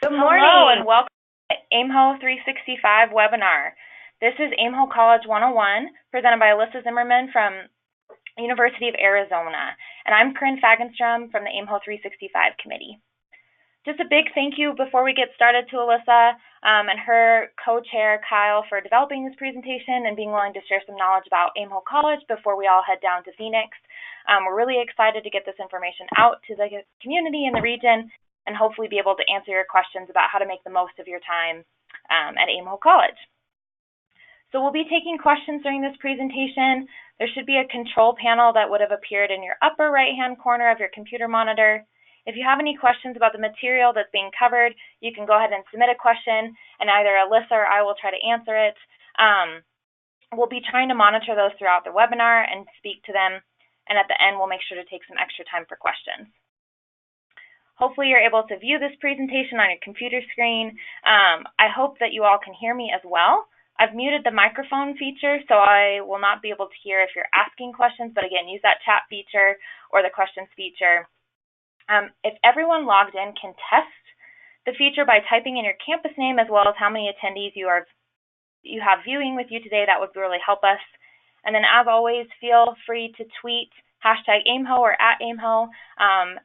Good Hello morning. and welcome to AIMHO 365 webinar. This is AIMHO College 101 presented by Alyssa Zimmerman from University of Arizona, and I'm Corinne Fagenstrom from the AIMHO 365 committee. Just a big thank you before we get started to Alyssa and her co-chair Kyle for developing this presentation and being willing to share some knowledge about AIMHO College before we all head down to Phoenix. We're really excited to get this information out to the community in the region and hopefully be able to answer your questions about how to make the most of your time at AIMHO College. So we'll be taking questions during this presentation. There should be a control panel that would have appeared in your upper right-hand corner of your computer monitor. If you have any questions about the material that's being covered, you can go ahead and submit a question, and either Alyssa or I will try to answer it. We'll be trying to monitor those throughout the webinar and speak to them, and at the end we'll make sure to take some extra time for questions. Hopefully you're able to view this presentation on your computer screen. I hope that you all can hear me as well. I've muted the microphone feature, so I will not be able to hear if you're asking questions, but again, use that chat feature or the questions feature. If everyone logged in can test the feature by typing in your campus name as well as how many attendees you have viewing with you today, that would really help us. And then as always, feel free to tweet #AIMHO or @AIMHO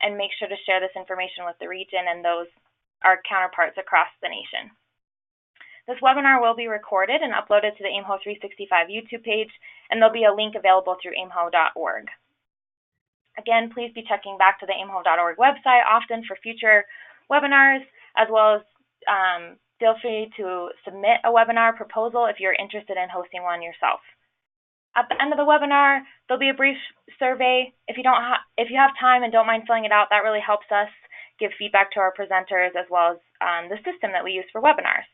and make sure to share this information with the region and our counterparts across the nation. This webinar will be recorded and uploaded to the AIMHO 365 YouTube page, and there'll be a link available through aimho.org. Again, please be checking back to the aimho.org website often for future webinars, as well as feel free to submit a webinar proposal if you're interested in hosting one yourself. At the end of the webinar, there'll be a brief survey. If you have time and don't mind filling it out, that really helps us give feedback to our presenters as well as the system that we use for webinars.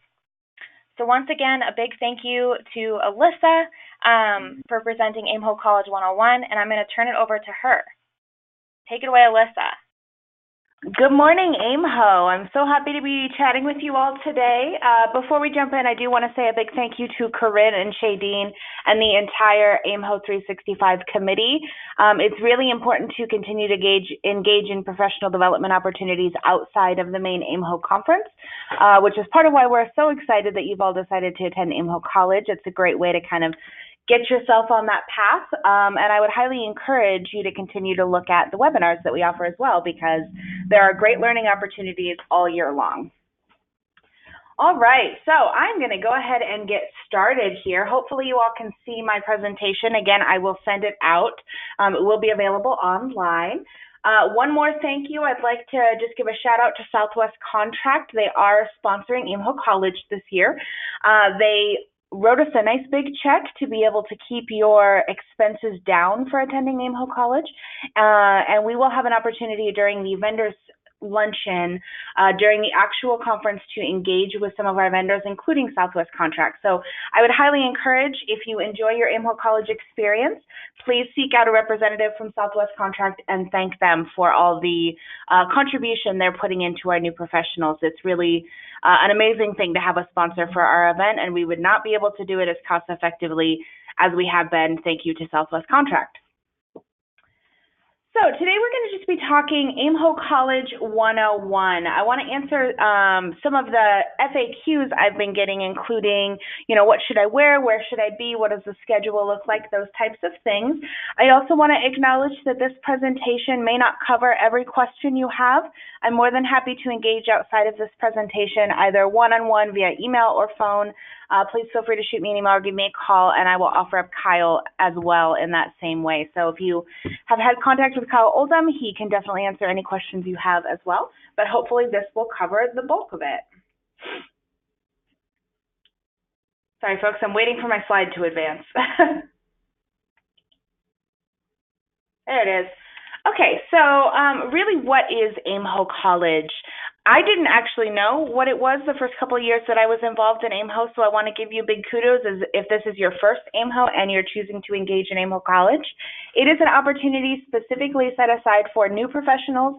So once again, a big thank you to Alyssa for presenting AIMHO College 101, and I'm going to turn it over to her. Take it away, Alyssa. Good morning, AIMHO. I'm so happy to be chatting with you all today. Before we jump in, I do want to say a big thank you to Corinne and Shadeen and the entire AIMHO 365 committee. It's really important to continue to engage in professional development opportunities outside of the main AIMHO conference, which is part of why we're so excited that you've all decided to attend AIMHO College. It's a great way to kind of get yourself on that path, and I would highly encourage you to continue to look at the webinars that we offer as well, because there are great learning opportunities all year long. All right, so I'm going to go ahead and get started here. Hopefully you all can see my presentation. Again, I will send it out. It will be available online. One more thank you. I'd like to just give a shout out to Southwest Contract. They are sponsoring AIMHO College this year. They wrote us a nice big check to be able to keep your expenses down for attending AIMHO College. And we will have an opportunity during the vendors luncheon during the actual conference to engage with some of our vendors, including Southwest Contract. So I would highly encourage, if you enjoy your AIMHO College experience, please seek out a representative from Southwest Contract and thank them for all the contribution they're putting into our new professionals. It's really an amazing thing to have a sponsor for our event, and we would not be able to do it as cost effectively as we have been. Thank you to Southwest Contract. So today we're going to just be talking AIMHO College 101. I want to answer some of the FAQs I've been getting, including, what should I wear, where should I be, what does the schedule look like, those types of things. I also want to acknowledge that this presentation may not cover every question you have. I'm more than happy to engage outside of this presentation, either one-on-one via email or phone. Please feel free to shoot me an email or give me a call, and I will offer up Kyle as well in that same way. So if you have had contact with Kyle Oldham, he can definitely answer any questions you have as well, but hopefully this will cover the bulk of it. Sorry, folks, I'm waiting for my slide to advance. There it is. Okay, so really what is AIMHO College? I didn't actually know what it was the first couple of years that I was involved in AIMHO, so I want to give you big kudos as if this is your first AIMHO and you're choosing to engage in AIMHO College. It is an opportunity specifically set aside for new professionals,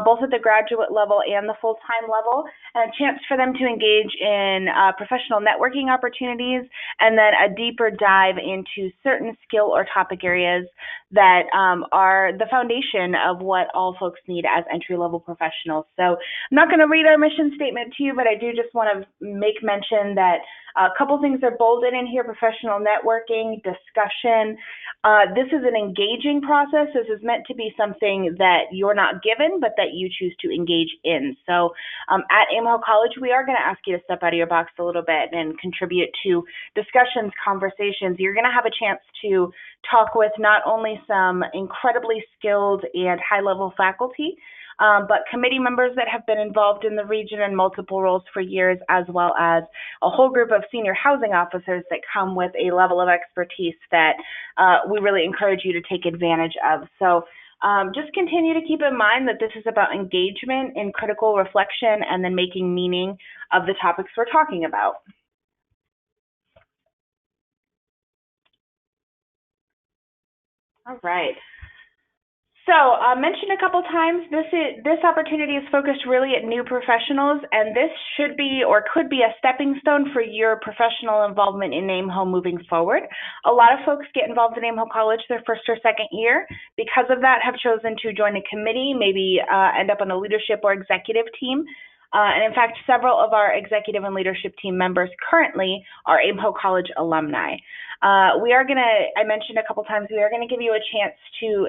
both at the graduate level and the full-time level, and a chance for them to engage in professional networking opportunities and then a deeper dive into certain skill or topic areas that are the foundation of what all folks need as entry-level professionals. So I'm not going to read our mission statement to you, but I do just want to make mention that a couple things are bolded in here: professional networking, discussion. This is an engaging process. This is meant to be something that you're not given, but that you choose to engage in. So at AIMHO College, we are going to ask you to step out of your box a little bit and contribute to discussions, conversations. You're going to have a chance to talk with not only some incredibly skilled and high-level faculty, but committee members that have been involved in the region in multiple roles for years, as well as a whole group of senior housing officers that come with a level of expertise that we really encourage you to take advantage of. So just continue to keep in mind that this is about engagement and critical reflection and then making meaning of the topics we're talking about. All right. So mentioned a couple times, this opportunity is focused really at new professionals, and this should be or could be a stepping stone for your professional involvement in AIMHO moving forward. A lot of folks get involved in AIMHO College their first or second year. Because of that, have chosen to join a committee, maybe end up on a leadership or executive team. And in fact, several of our executive and leadership team members currently are AIMHO College alumni. I mentioned a couple times, we are going to give you a chance to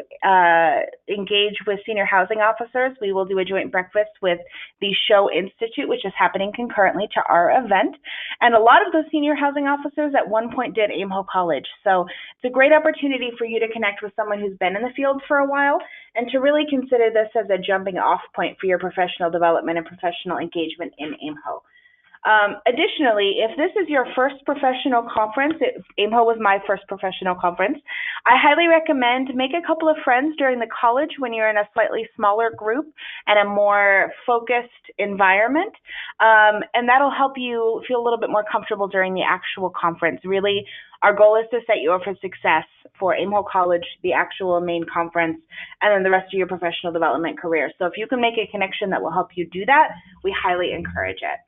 engage with senior housing officers. We will do a joint breakfast with the Show Institute, which is happening concurrently to our event. And a lot of those senior housing officers at one point did AIMHO College. So it's a great opportunity for you to connect with someone who's been in the field for a while and to really consider this as a jumping off point for your professional development and professional engagement in AIMHO. Additionally, if this is your first professional conference, AIMHO was my first professional conference, I highly recommend make a couple of friends during the college when you're in a slightly smaller group and a more focused environment, and that'll help you feel a little bit more comfortable during the actual conference. Really, our goal is to set you up for success for AIMHO College, the actual main conference, and then the rest of your professional development career. So if you can make a connection that will help you do that, we highly encourage it.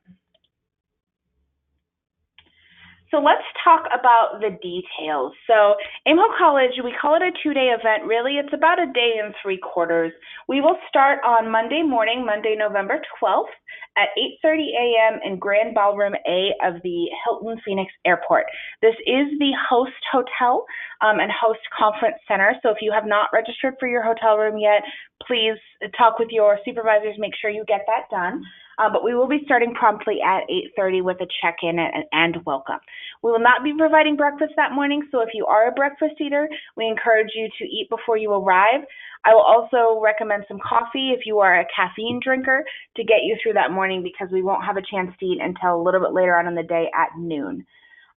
So let's talk about the details. So AIMHO College, we call it a two-day event. Really, it's about a day and 3/4. We will start on Monday morning, Monday, November 12th at 8:30 a.m. in Grand Ballroom A of the Hilton Phoenix Airport. This is the host hotel and host conference center. So if you have not registered for your hotel room yet, please talk with your supervisors, make sure you get that done. But we will be starting promptly at 8:30 with a check-in and welcome. We will not be providing breakfast that morning, so if you are a breakfast eater, we encourage you to eat before you arrive. I will also recommend some coffee if you are a caffeine drinker to get you through that morning, because we won't have a chance to eat until a little bit later on in the day at noon.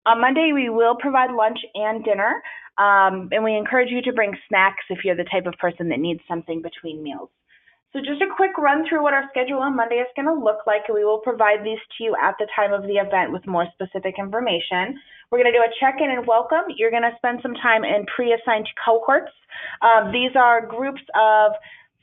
On Monday, we will provide lunch and dinner, and we encourage you to bring snacks if you're the type of person that needs something between meals. So just a quick run through what our schedule on Monday is going to look like. We will provide these to you at the time of the event with more specific information. We're going to do a check-in and welcome. You're going to spend some time in pre-assigned cohorts. These are groups of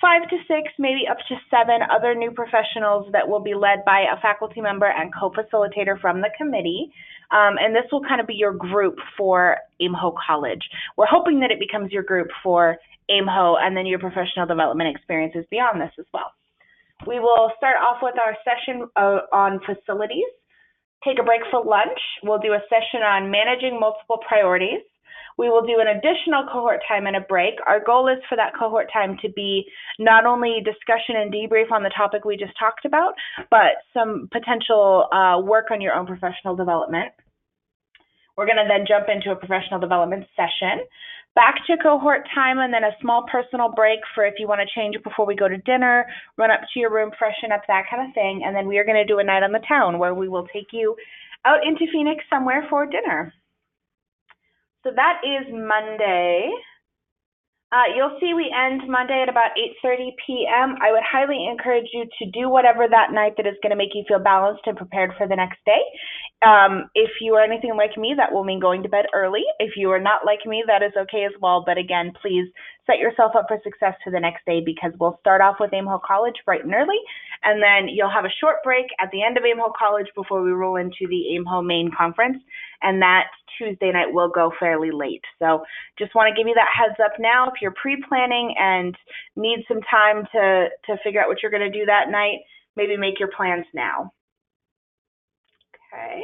5 to 6, maybe up to 7 other new professionals that will be led by a faculty member and co-facilitator from the committee. And this will kind of be your group for AIMHO College. We're hoping that it becomes your group for AIMHO and then your professional development experiences beyond this as well. We will start off with our session on facilities, take a break for lunch. We'll do a session on managing multiple priorities. We will do an additional cohort time and a break. Our goal is for that cohort time to be not only discussion and debrief on the topic we just talked about, but some potential work on your own professional development. We're going to then jump into a professional development session, back to cohort time, and then a small personal break for if you want to change before we go to dinner, run up to your room, freshen up, that kind of thing. And then we are going to do a night on the town where we will take you out into Phoenix somewhere for dinner. So that is Monday. You'll see we end Monday at about 8:30 p.m. I would highly encourage you to do whatever that night that is going to make you feel balanced and prepared for the next day. If you are anything like me, that will mean going to bed early. If you are not like me, that is okay as well. But again, please set yourself up for success for the next day, because we'll start off with AIMHO College bright and early, and then you'll have a short break at the end of AIMHO College before we roll into the AIMHO main conference, and that Tuesday night will go fairly late. So just want to give you that heads up now. If you're pre-planning and need some time to figure out what you're going to do that night, maybe make your plans now. Okay.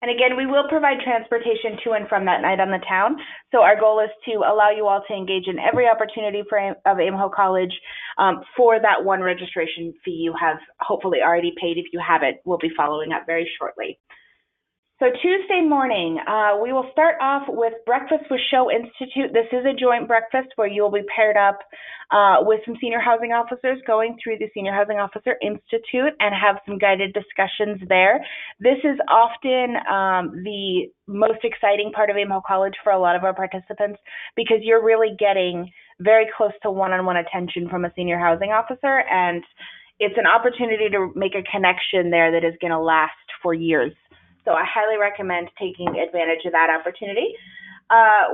And again, we will provide transportation to and from that night on the town. So our goal is to allow you all to engage in every opportunity of AIMHO College for that one registration fee you have hopefully already paid. If you haven't, we'll be following up very shortly. So Tuesday morning, we will start off with Breakfast with Show Institute. This is a joint breakfast where you will be paired up with some senior housing officers going through the Senior Housing Officer Institute and have some guided discussions there. This is often the most exciting part of AIMHO College for a lot of our participants because you're really getting very close to one-on-one attention from a senior housing officer, and it's an opportunity to make a connection there that is going to last for years. So I highly recommend taking advantage of that opportunity.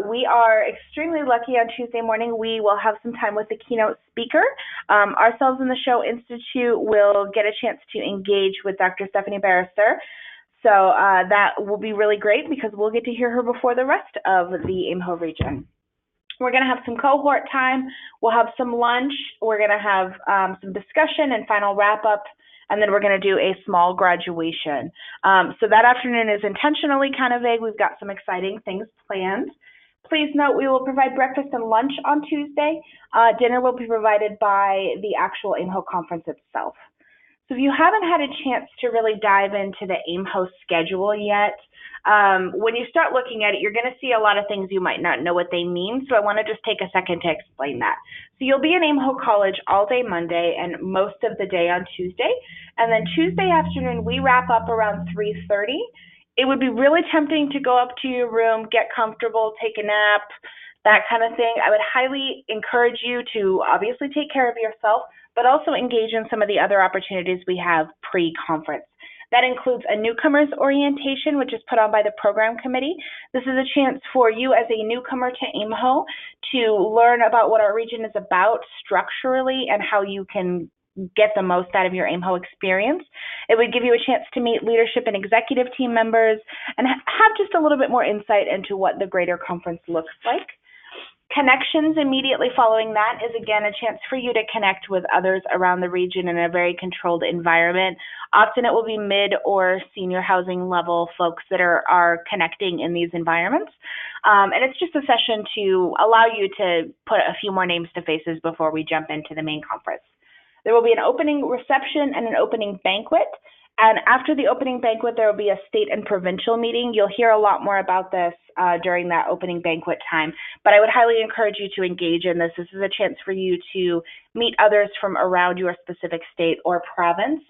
We are extremely lucky on Tuesday morning. We will have some time with the keynote speaker. Ourselves in the Show Institute will get a chance to engage with Dr. Stephanie Barrister. So that will be really great because we'll get to hear her before the rest of the AIMHO region. We're going to have some cohort time. We'll have some lunch. We're going to have some discussion and final wrap-up. And then we're going to do a small graduation. So that afternoon is intentionally kind of vague. We've got some exciting things planned. Please note we will provide breakfast and lunch on Tuesday. Dinner will be provided by the actual AIMHO conference itself. So if you haven't had a chance to really dive into the AIMHO schedule yet, when you start looking at it, you're going to see a lot of things you might not know what they mean. So I want to just take a second to explain that. So you'll be in AIMHO College all day Monday and most of the day on Tuesday. And then Tuesday afternoon, we wrap up around 3:30. It would be really tempting to go up to your room, get comfortable, take a nap, that kind of thing. I would highly encourage you to obviously take care of yourself, but also engage in some of the other opportunities we have pre-conference. That includes a newcomers orientation, which is put on by the program committee. This is a chance for you as a newcomer to AIMHO to learn about what our region is about structurally and how you can get the most out of your AIMHO experience. It would give you a chance to meet leadership and executive team members and have just a little bit more insight into what the greater conference looks like. Connections immediately following that is, again, a chance for you to connect with others around the region in a very controlled environment. Often it will be mid or senior housing level folks that are connecting in these environments. And it's just a session to allow you to put a few more names to faces before we jump into the main conference. There will be an opening reception and an opening banquet. And after the opening banquet, there will be a state and provincial meeting. You'll hear a lot more about this during that opening banquet time. But I would highly encourage you to engage in this. This is a chance for you to meet others from around your specific state or province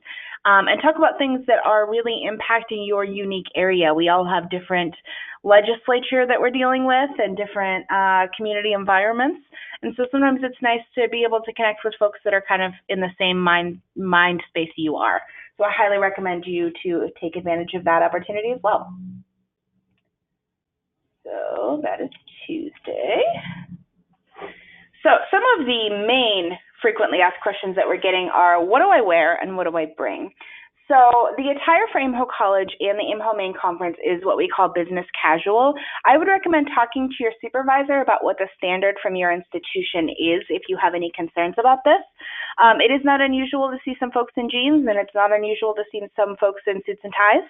and talk about things that are really impacting your unique area. We all have different legislature that we're dealing with and different community environments. And so sometimes it's nice to be able to connect with folks that are kind of in the same mind space you are. So I highly recommend you to take advantage of that opportunity as well. So that is Tuesday. So some of the main frequently asked questions that we're getting are, what do I wear and what do I bring? So the attire for AIMHO College and the AIMHO main conference is what we call business casual. I would recommend talking to your supervisor about what the standard from your institution is if you have any concerns about this. It is not unusual to see some folks in jeans, and it's not unusual to see some folks in suits and ties.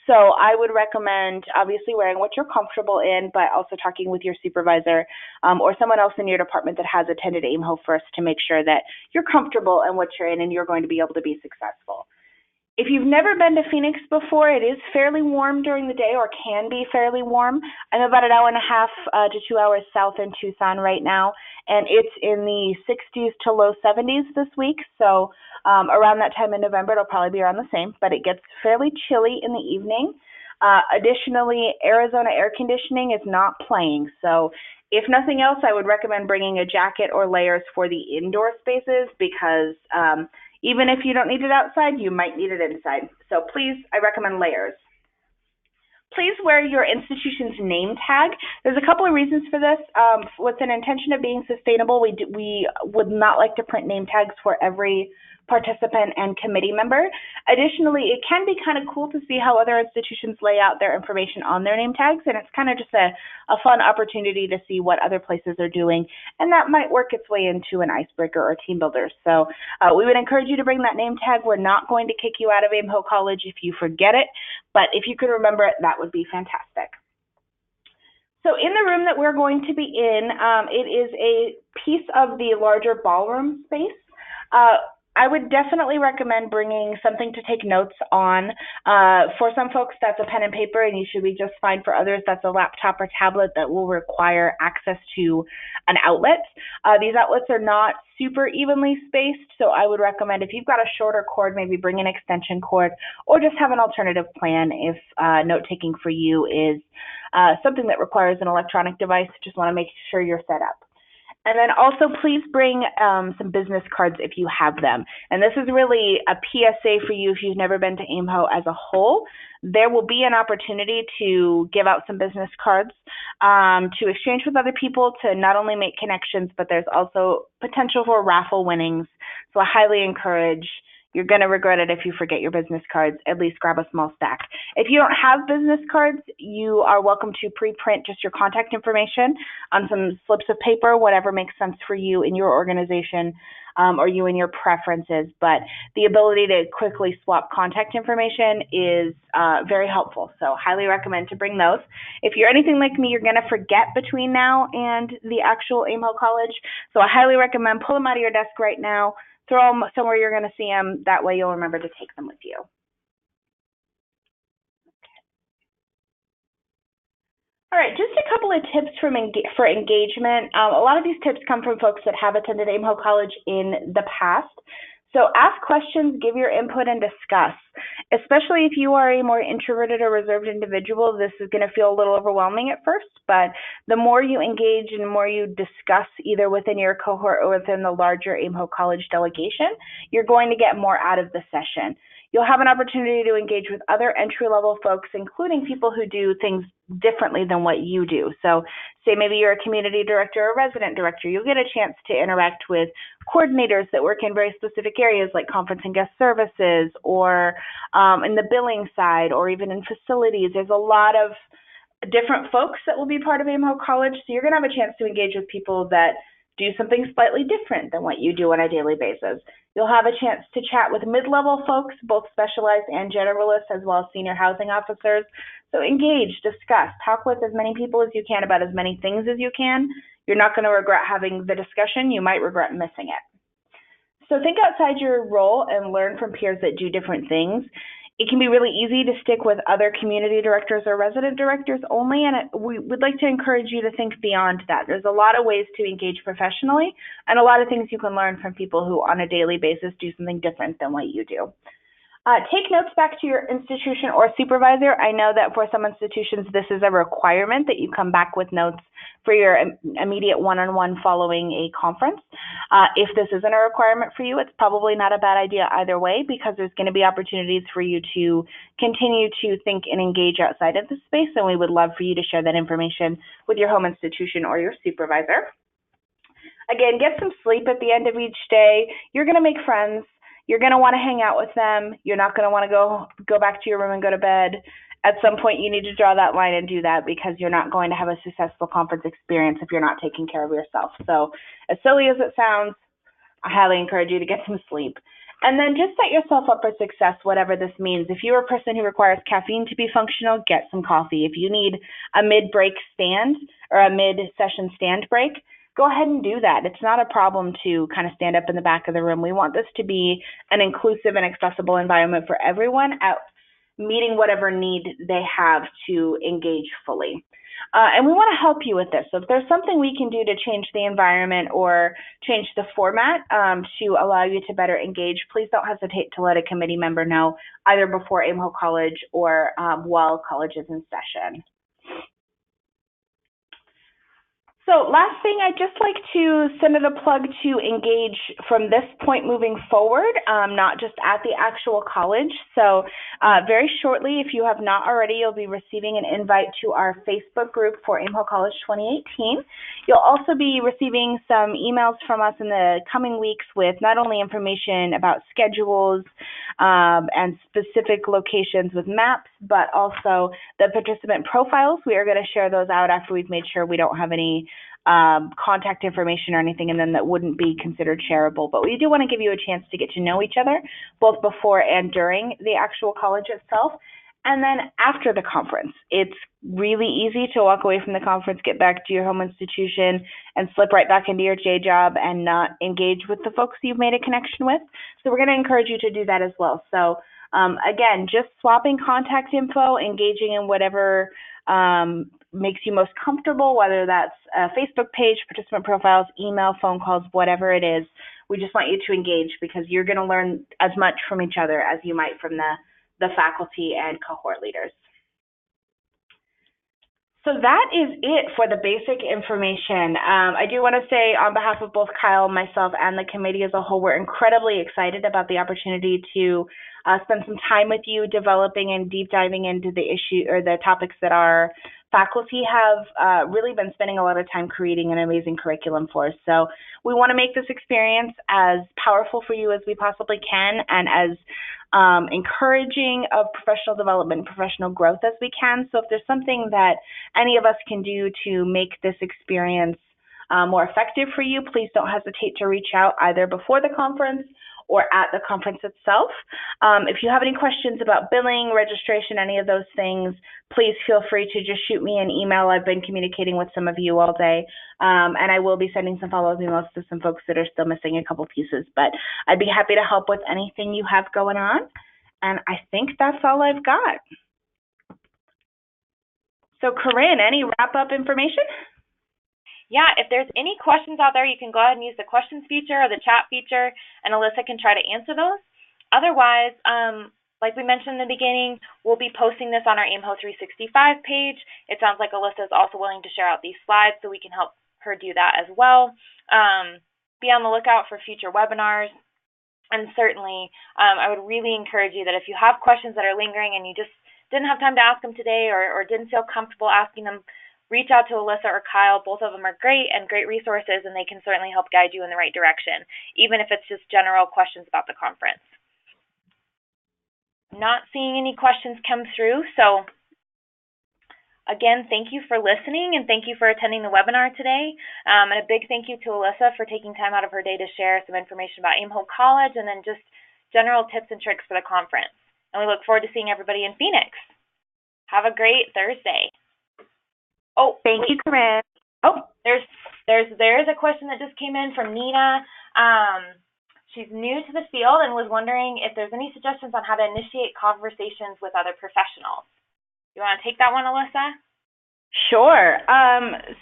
So I would recommend obviously wearing what you're comfortable in, but also talking with your supervisor or someone else in your department that has attended AIMHO first to make sure that you're comfortable in what you're in and you're going to be able to be successful. If you've never been to Phoenix before, it is fairly warm during the day, or can be fairly warm. I'm about an hour and a half to 2 hours south in Tucson right now, and it's in the 60s to low 70s this week. So around that time in November, it'll probably be around the same, but it gets fairly chilly in the evening. Additionally, Arizona air conditioning is not playing. So if nothing else, I would recommend bringing a jacket or layers for the indoor spaces because even if you don't need it outside, you might need it inside. So please, I recommend layers. Please wear your institution's name tag. There's a couple of reasons for this. With an intention of being sustainable, we would not like to print name tags for every participant and committee member. Additionally, it can be kind of cool to see how other institutions lay out their information on their name tags, and it's kind of just a fun opportunity to see what other places are doing, and that might work its way into an icebreaker or team builder. So we would encourage you to bring that name tag. We're not going to kick you out of AIMHO College if you forget it, but if you could remember it, that would be fantastic. So in the room that we're going to be in, it is a piece of the larger ballroom space. I would definitely recommend bringing something to take notes on. For some folks, that's a pen and paper, and you should be just fine. For others, that's a laptop or tablet that will require access to an outlet. These outlets are not super evenly spaced, so I would recommend if you've got a shorter cord, maybe bring an extension cord, or just have an alternative plan if note-taking for you is something that requires an electronic device. Just want to make sure you're set up. And then also please bring some business cards if you have them. And this is really a PSA for you if you've never been to AIMHO as a whole. There will be an opportunity to give out some business cards to exchange with other people to not only make connections, but there's also potential for raffle winnings. So I highly encourage. You're going to regret it if you forget your business cards. At least grab a small stack. If you don't have business cards, you are welcome to pre-print just your contact information on some slips of paper, whatever makes sense for you in your organization or you and your preferences. But the ability to quickly swap contact information is very helpful. So highly recommend to bring those. If you're anything like me, you're going to forget between now and the actual AIMHO College. So I highly recommend pull them out of your desk right now. Throw them somewhere you're going to see them. That way you'll remember to take them with you. All right, just a couple of tips for engagement. A lot of these tips come from folks that have attended AIMHO College in the past. So ask questions, give your input, and discuss. Especially if you are a more introverted or reserved individual, this is going to feel a little overwhelming at first, but the more you engage and the more you discuss either within your cohort or within the larger AIMHO College delegation, you're going to get more out of the session. You'll have an opportunity to engage with other entry-level folks, including people who do things differently than what you do. So say maybe you're a community director or resident director, you'll get a chance to interact with coordinators that work in very specific areas like conference and guest services or in the billing side or even in facilities. There's a lot of different folks that will be part of AIMHO College, so you're going to have a chance to engage with people that do something slightly different than what you do on a daily basis. You'll have a chance to chat with mid-level folks, both specialized and generalists, as well as senior housing officers. So engage, discuss, talk with as many people as you can about as many things as you can. You're not going to regret having the discussion. You might regret missing it. So think outside your role and learn from peers that do different things. It can be really easy to stick with other community directors or resident directors only, and we would like to encourage you to think beyond that. There's a lot of ways to engage professionally and a lot of things you can learn from people who on a daily basis do something different than what you do. Take notes back to your institution or supervisor. I know that for some institutions, this is a requirement that you come back with notes for your immediate one-on-one following a conference. If this isn't a requirement for you, it's probably not a bad idea either way, because there's going to be opportunities for you to continue to think and engage outside of this space, and we would love for you to share that information with your home institution or your supervisor. Again, get some sleep at the end of each day. You're going to make friends. You're going to want to hang out with them. You're not going to want to go back to your room and go to bed. At some point, you need to draw that line and do that, because you're not going to have a successful conference experience if you're not taking care of yourself. So as silly as it sounds, I highly encourage you to get some sleep. And then just set yourself up for success, whatever this means. If you're a person who requires caffeine to be functional, get some coffee. If you need a mid-break stand or a mid-session stand break, go ahead and do that. It's not a problem to kind of stand up in the back of the room. We want this to be an inclusive and accessible environment for everyone at meeting whatever need they have to engage fully. And we want to help you with this. So if there's something we can do to change the environment or change the format to allow you to better engage, please don't hesitate to let a committee member know, either before AIMHO College or while college is in session. So last thing, I'd just like to send it a plug to engage from this point moving forward, not just at the actual college. So very shortly, if you have not already, you'll be receiving an invite to our Facebook group for AIMHO College 2018. You'll also be receiving some emails from us in the coming weeks with not only information about schedules and specific locations with maps, but also the participant profiles. We are going to share those out after we've made sure we don't have any contact information or anything in them that wouldn't be considered shareable. But we do want to give you a chance to get to know each other, both before and during the actual college itself. And then after the conference, it's really easy to walk away from the conference, get back to your home institution, and slip right back into your day job and not engage with the folks you've made a connection with. So we're going to encourage you to do that as well. So again, just swapping contact info, engaging in whatever makes you most comfortable, whether that's a Facebook page, participant profiles, email, phone calls, whatever it is. We just want you to engage because you're going to learn as much from each other as you might from the faculty and cohort leaders. So that is it for the basic information. I do want to say on behalf of both Kyle, myself, and the committee as a whole, we're incredibly excited about the opportunity to spend some time with you developing and deep diving into the issue or the topics that our faculty have really been spending a lot of time creating an amazing curriculum for. So we want to make this experience as powerful for you as we possibly can and as encouraging of professional development and professional growth as we can. So if there's something that any of us can do to make this experience more effective for you, please don't hesitate to reach out either before the conference or at the conference itself. If you have any questions about billing, registration, any of those things, please feel free to just shoot me an email. I've been communicating with some of you all day, and I will be sending some follow-up emails to some folks that are still missing a couple pieces. But I'd be happy to help with anything you have going on, and I think that's all I've got. So Corinne, any wrap-up information? Yeah, if there's any questions out there, you can go ahead and use the questions feature or the chat feature, and Alyssa can try to answer those. Otherwise, like we mentioned in the beginning, we'll be posting this on our AIMHO 365 page. It sounds like Alyssa is also willing to share out these slides, so we can help her do that as well. Be on the lookout for future webinars. And certainly, I would really encourage you that if you have questions that are lingering and you just didn't have time to ask them today or didn't feel comfortable asking them, reach out to Alyssa or Kyle. Both of them are great and great resources, and they can certainly help guide you in the right direction, even if it's just general questions about the conference. Not seeing any questions come through, so again, thank you for listening and thank you for attending the webinar today. And a big thank you to Alyssa for taking time out of her day to share some information about AIMHO College and then just general tips and tricks for the conference. And we look forward to seeing everybody in Phoenix. Have a great Thursday. Oh, thank you, Corinne. Oh, there is a question that just came in from Nina. She's new to the field and was wondering if there's any suggestions on how to initiate conversations with other professionals. You want to take that one, Alyssa? Sure.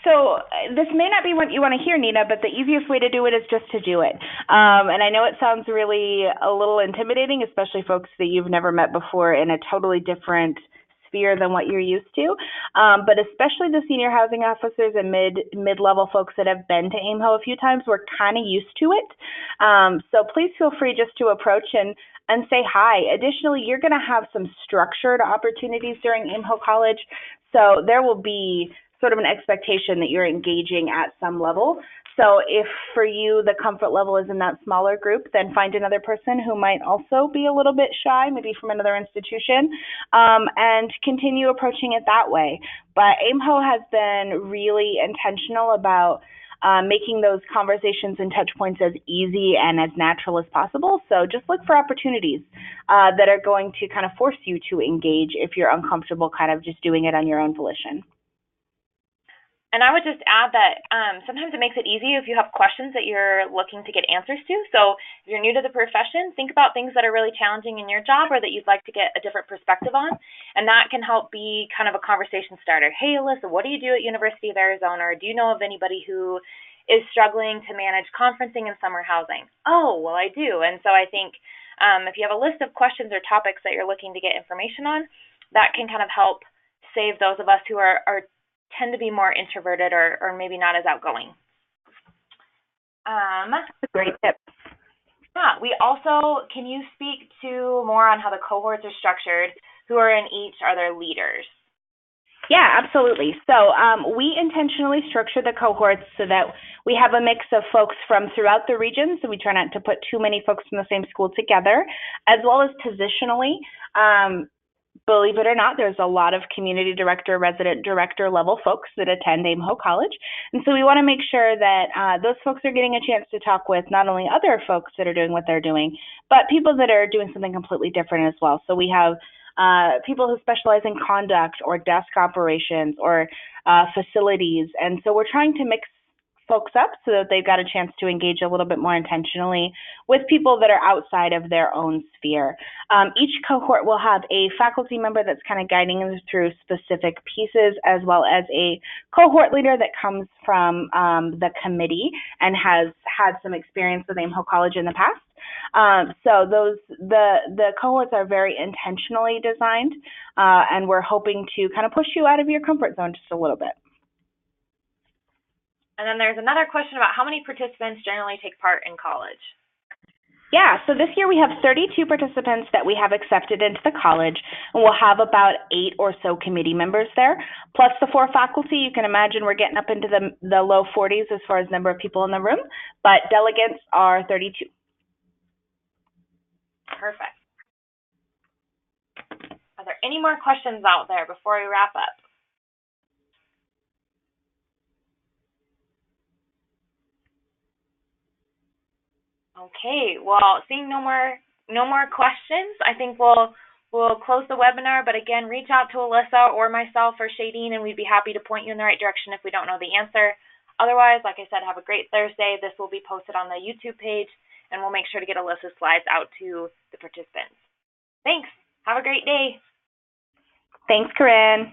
So this may not be what you want to hear, Nina, but the easiest way to do it is just to do it. And I know it sounds really a little intimidating, especially folks that you've never met before in a totally different sphere than what you're used to, but especially the senior housing officers and mid-level folks that have been to AIMHO a few times, we're kind of used to it. So please feel free just to approach and say hi. Additionally, you're going to have some structured opportunities during AIMHO College, so there will be sort of an expectation that you're engaging at some level. So if for you the comfort level is in that smaller group, then find another person who might also be a little bit shy, maybe from another institution, and continue approaching it that way. But AIMHO has been really intentional about making those conversations and touch points as easy and as natural as possible. So just look for opportunities that are going to kind of force you to engage if you're uncomfortable kind of just doing it on your own volition. And I would just add that sometimes it makes it easy if you have questions that you're looking to get answers to. So if you're new to the profession, think about things that are really challenging in your job or that you'd like to get a different perspective on. And that can help be kind of a conversation starter. Hey, Alyssa, what do you do at University of Arizona? Or do you know of anybody who is struggling to manage conferencing and summer housing? Oh, well, I do. And so I think if you have a list of questions or topics that you're looking to get information on, that can kind of help save those of us who are tend to be more introverted or maybe not as outgoing. That's a great tip. Yeah, we also, can you speak to more on how the cohorts are structured? Who are in each are their leaders? Yeah, absolutely. So we intentionally structure the cohorts so that we have a mix of folks from throughout the region, so we try not to put too many folks from the same school together, as well as positionally. Believe it or not, there's a lot of community director, resident director level folks that attend AIMHO College. And so we want to make sure that those folks are getting a chance to talk with not only other folks that are doing what they're doing, but people that are doing something completely different as well. So we have people who specialize in conduct or desk operations or facilities. And so we're trying to mix folks up so that they've got a chance to engage a little bit more intentionally with people that are outside of their own sphere. Each cohort will have a faculty member that's kind of guiding them through specific pieces, as well as a cohort leader that comes from the committee and has had some experience with AIMHO College in the past. So the cohorts are very intentionally designed, and we're hoping to kind of push you out of your comfort zone just a little bit. And then there's another question about how many participants generally take part in college. Yeah, so this year we have 32 participants that we have accepted into the college, and we'll have about 8 or so committee members there, plus the 4 faculty. You can imagine we're getting up into the low 40s as far as number of people in the room, but delegates are 32. Perfect. Are there any more questions out there before we wrap up? Okay, well, seeing no more questions, I think we'll close the webinar. But again, reach out to Alyssa or myself or Shadeen, and we'd be happy to point you in the right direction if we don't know the answer. Otherwise, like I said, have a great Thursday. This will be posted on the YouTube page, and we'll make sure to get Alyssa's slides out to the participants. Thanks. Have a great day. Thanks, Corinne.